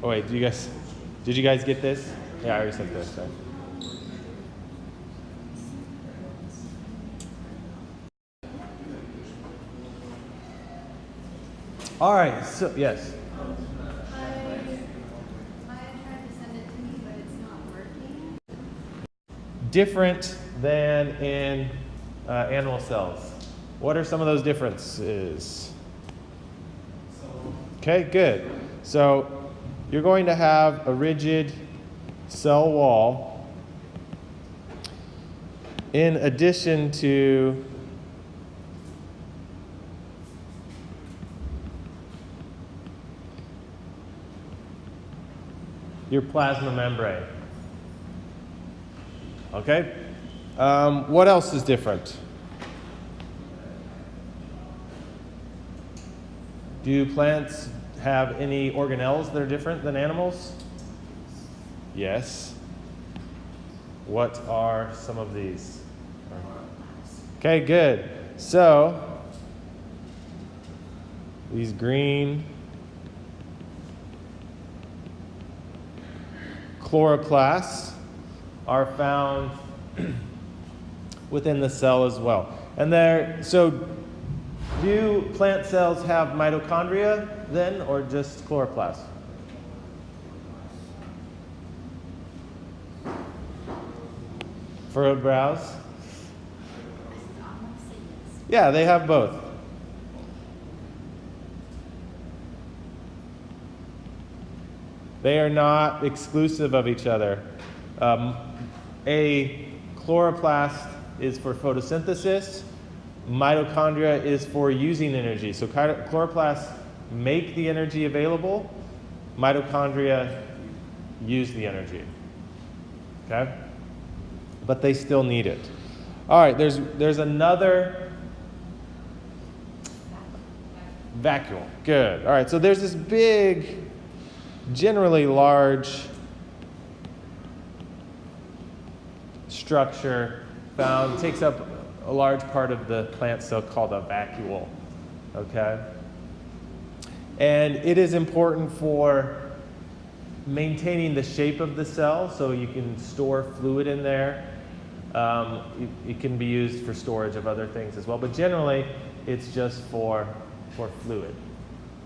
Oh wait, did you guys get this? Yeah, I already sent this. So. All right, so yes. Different than in animal cells. What are some of those differences? Okay, good. So you're going to have a rigid cell wall in addition to your plasma membrane. Okay? What else is different? Do plants have any organelles that are different than animals? Yes. What are some of these? Okay, good. So, these green chloroplasts are found within the cell as well. And so do plant cells have mitochondria then, or just chloroplasts? Furrowed brows? Yeah, they have both. They are not exclusive of each other. A chloroplast is for photosynthesis. Mitochondria is for using energy. So chloroplasts make the energy available. Mitochondria use the energy. Okay? But they still need it. All right, there's another vacuole. Good. All right, so there's this big, generally large structure found, takes up a large part of the plant cell called a vacuole. Okay? And it is important for maintaining the shape of the cell so you can store fluid in there. It can be used for storage of other things as well, but generally it's just for fluid.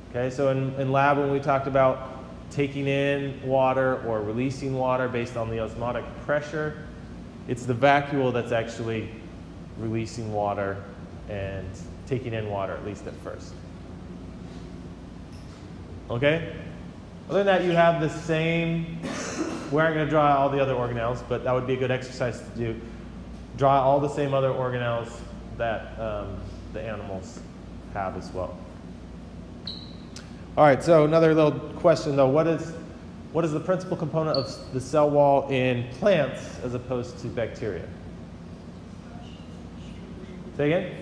Okay, so in lab when we talked about taking in water or releasing water based on the osmotic pressure, it's the vacuole that's actually releasing water and taking in water, at least at first. Okay? Other than that, you have the same, we aren't going to draw all the other organelles, but that would be a good exercise to do. Draw all the same other organelles that the animals have as well. All right, so another little question though, what is the principal component of the cell wall in plants as opposed to bacteria? Say again?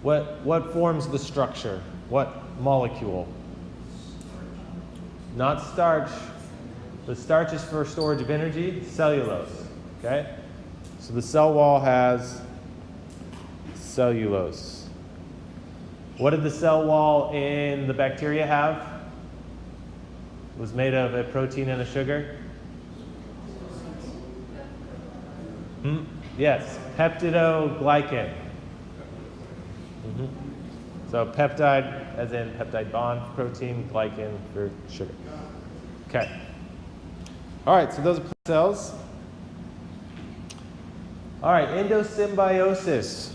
What forms the structure? What molecule? Not starch. The starch is for storage of energy, cellulose. Okay? So the cell wall has cellulose. What did the cell wall in the bacteria have? It was made of a protein and a sugar? Yes, peptidoglycan. So peptide, as in peptide bond, protein, glycan for sugar. Okay. All right, so those are plant cells. All right, endosymbiosis.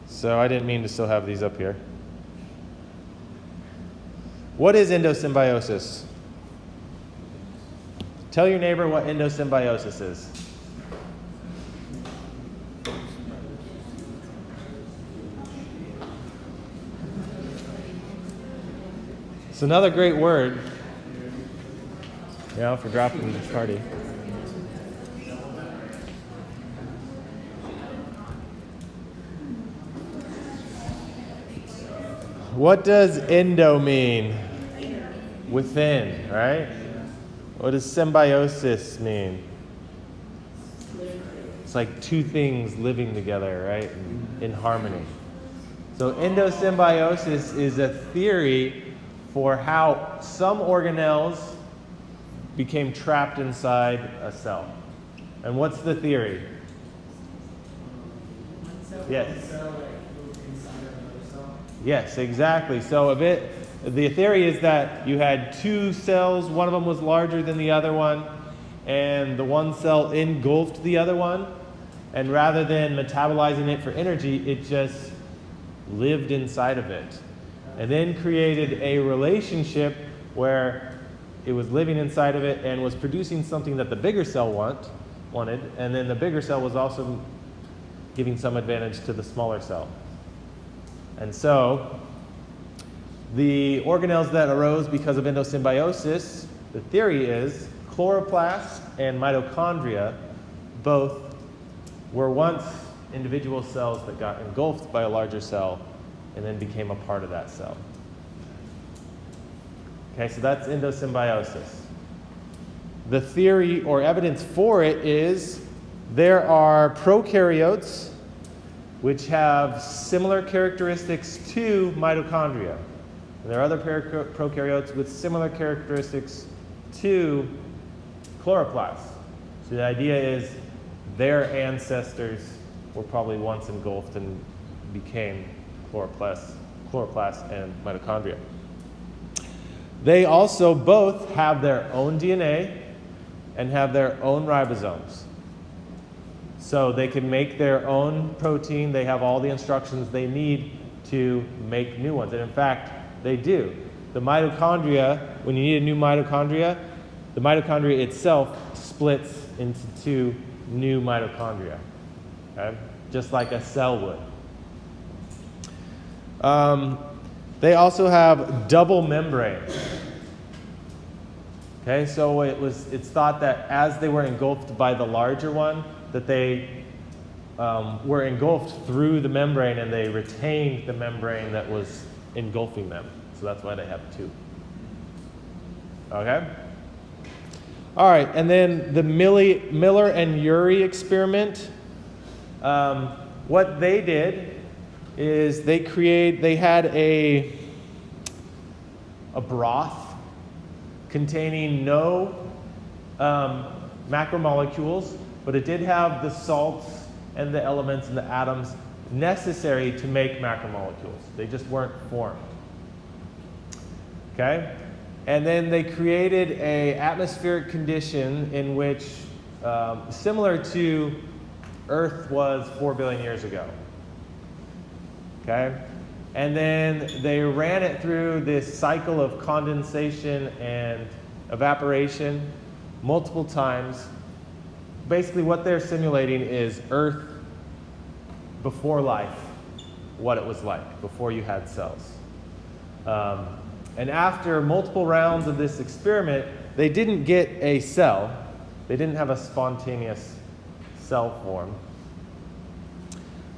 So I didn't mean to still have these up here. What is endosymbiosis? Tell your neighbor what endosymbiosis is. It's another great word, for dropping this party. What does endo mean? Within, right? What does symbiosis mean? It's like two things living together, right? In harmony. So endosymbiosis is a theory for how some organelles became trapped inside a cell. And what's the theory? Yes. Yes, exactly. So the theory is that you had two cells, one of them was larger than the other one, and the one cell engulfed the other one, and rather than metabolizing it for energy, it just lived inside of it, and then created a relationship where it was living inside of it and was producing something that the bigger cell wanted, and then the bigger cell was also giving some advantage to the smaller cell. And so the organelles that arose because of endosymbiosis, the theory is chloroplasts and mitochondria both were once individual cells that got engulfed by a larger cell and then became a part of that cell. Okay, so that's endosymbiosis. The theory or evidence for it is there are prokaryotes which have similar characteristics to mitochondria. And there are other prokaryotes with similar characteristics to chloroplasts. So the idea is their ancestors were probably once engulfed and became chloroplasts and mitochondria. They also both have their own DNA and have their own ribosomes. So they can make their own protein. They have all the instructions they need to make new ones. And in fact, they do. The mitochondria, when you need a new mitochondria, the mitochondria itself splits into two new mitochondria, okay? Just like a cell would. They also have double membranes. Okay, so it's thought that as they were engulfed by the larger one, that they were engulfed through the membrane and they retained the membrane that was engulfing them. So that's why they have two. Okay? All right, and then the Miller and Urey experiment. What they did is they had a broth containing no macromolecules, but it did have the salts and the elements and the atoms necessary to make macromolecules. They just weren't formed. Okay? And then they created an atmospheric condition in which, similar to Earth was 4 billion years ago. Okay? And then they ran it through this cycle of condensation and evaporation multiple times. Basically what they're simulating is Earth before life, what it was like before you had cells. And after multiple rounds of this experiment, they didn't get a cell. They didn't have a spontaneous cell form.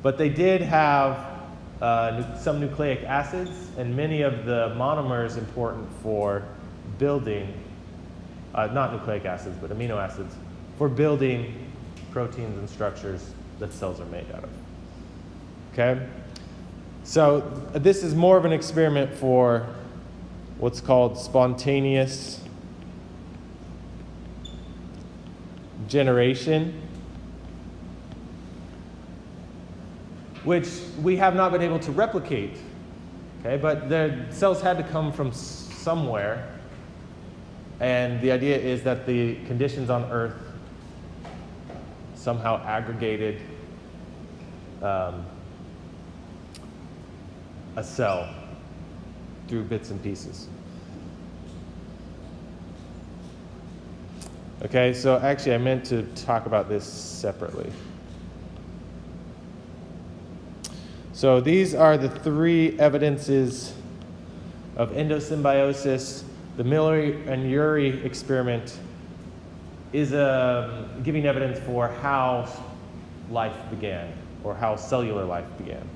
But they did have some nucleic acids and many of the monomers important for building, not nucleic acids, but amino acids, for building proteins and structures that cells are made out of. Okay? So this is more of an experiment for what's called spontaneous generation, which we have not been able to replicate. Okay, but the cells had to come from somewhere, and the idea is that the conditions on Earth somehow aggregated a cell through bits and pieces. Okay, so actually I meant to talk about this separately. So these are the three evidences of endosymbiosis. The Miller and Urey experiment is giving evidence for how life began, or how cellular life began.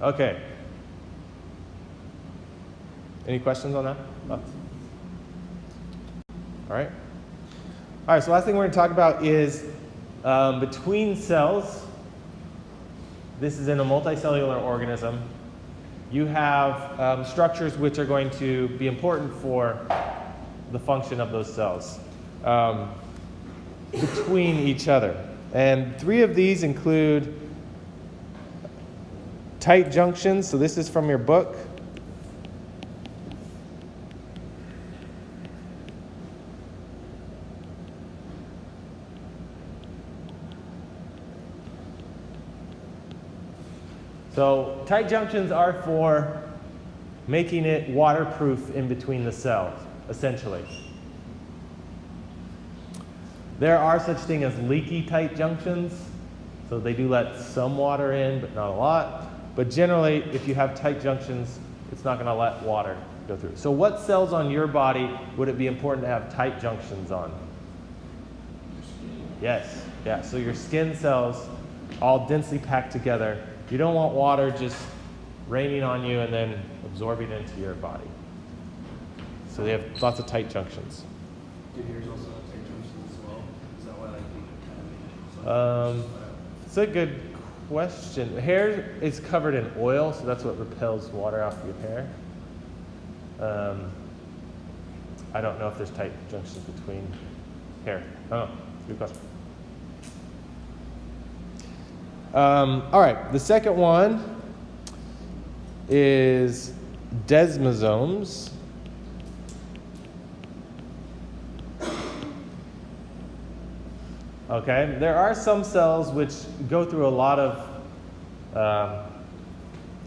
Okay. Any questions on that? Thoughts? All right. All right, so last thing we're going to talk about is between cells, this is in a multicellular organism, you have structures which are going to be important for the function of those cells between each other. And 3 of these include tight junctions. So this is from your book. So tight junctions are for making it waterproof in between the cells, essentially. There are such things as leaky tight junctions. So they do let some water in, but not a lot. But generally, if you have tight junctions, it's not going to let water go through. So what cells on your body would it be important to have tight junctions on? Yes. Yeah. So your skin cells, all densely packed together. You don't want water just raining on you and then absorbing into your body. So they have lots of tight junctions. Do hairs also have tight junctions as well? Is that why like kind of It's a good question. Hair is covered in oil, so that's what repels water off your hair. I don't know if there's tight junctions between hair. Oh, good question. All right, the second one is desmosomes. Okay, there are some cells which go through a lot of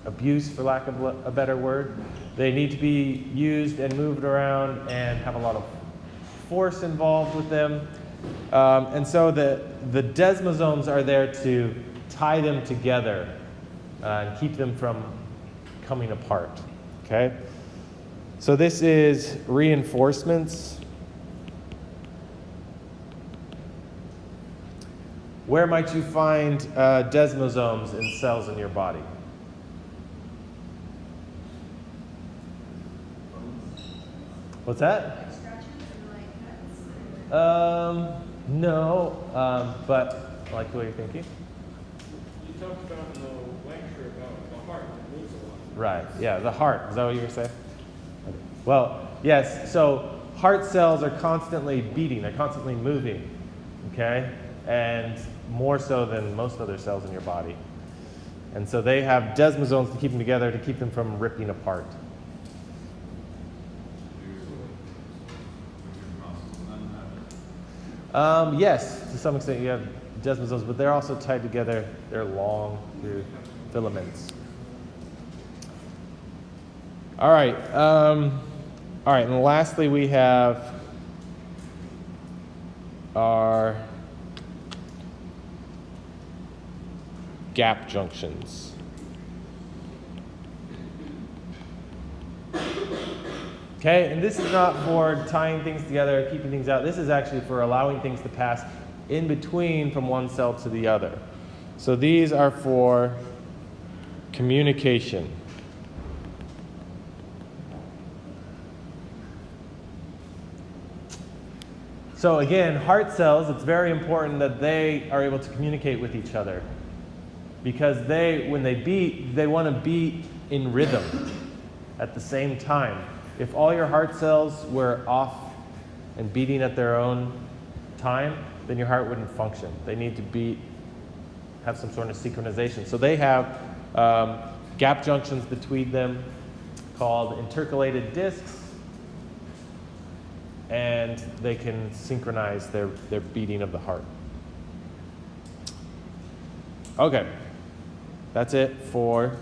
abuse, for lack of a better word. They need to be used and moved around and have a lot of force involved with them. And so the desmosomes are there to tie them together and keep them from coming apart. Okay? So this is reinforcements. Where might you find desmosomes in cells in your body? What's that? No, but I like the way you're thinking. You talked about in the lecture about the heart that moves a lot. Right, yeah, the heart. Is that what you were saying? Okay. Well, yes, so heart cells are constantly beating, they're constantly moving, okay? And more so than most other cells in your body. And so they have desmosomes to keep them together, to keep them from ripping apart. Yes, to some extent you have desmosomes, but they're also tied together. They're long through filaments. All right, and lastly we have our gap junctions. Okay, and this is not for tying things together, keeping things out. This is actually for allowing things to pass in between from one cell to the other. So these are for communication. So again, heart cells, it's very important that they are able to communicate with each other, because when they beat, they want to beat in rhythm at the same time. If all your heart cells were off and beating at their own time, then your heart wouldn't function. They need to beat, have some sort of synchronization. So they have gap junctions between them called intercalated discs, and they can synchronize their beating of the heart. Okay, that's it for